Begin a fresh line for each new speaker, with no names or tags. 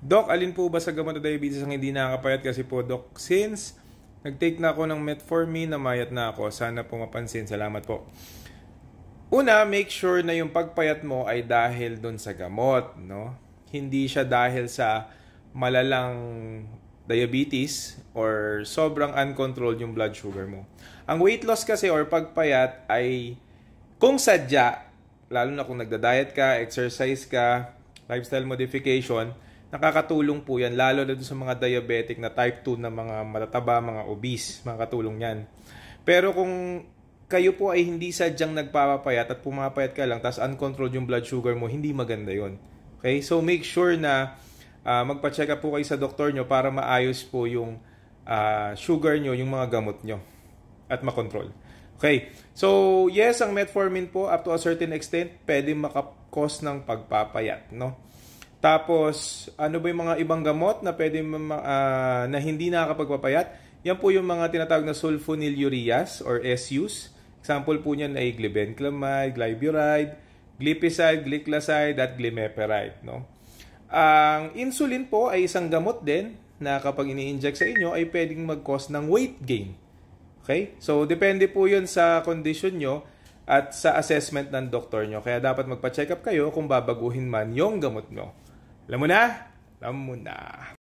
Doc, alin po ba sa gamot na diabetes ang hindi nakakapayat? Kasi po, Doc, since nag-take na ako ng metformin, namayat na ako. Sana po mapansin. Salamat po. Una, make sure na yung pagpayat mo ay dahil dun sa gamot, no? Hindi siya dahil sa malalang diabetes or sobrang uncontrolled yung blood sugar mo. Ang weight loss kasi or pagpayat ay kung sadya, lalo na kung nagda-diet ka, exercise ka, lifestyle modification, nakakatulong po yan, lalo na sa mga diabetic na type 2 na mga matataba, mga obese, makakatulong yan. Pero kung kayo po ay hindi sadyang nagpapapayat at pumapayat ka lang, tapos uncontrolled yung blood sugar mo, hindi maganda yon. Okay? So make sure na magpa-check up po kayo sa doktor nyo para maayos po yung sugar nyo, yung mga gamot nyo at makontrol. Okay. So, yes, ang metformin po up to a certain extent pwede makakos ng pagpapayat, no? Tapos, ano ba yung mga ibang gamot na pwede na hindi nakakapagpapayat? Yan po yung mga tinatawag na sulfonylureas or SUs. Example po niyan ay glibenclamide, glyburide, glipizide, gliclazide at glimepiride, no? Ang insulin po ay isang gamot din na kapag ini-inject sa inyo ay pwedeng mag-cause ng weight gain. Okay? So, depende po yun sa condition nyo at sa assessment ng doktor nyo. Kaya dapat magpa-check up kayo kung babaguhin man yung gamot nyo. Alam mo na? Alam mo na.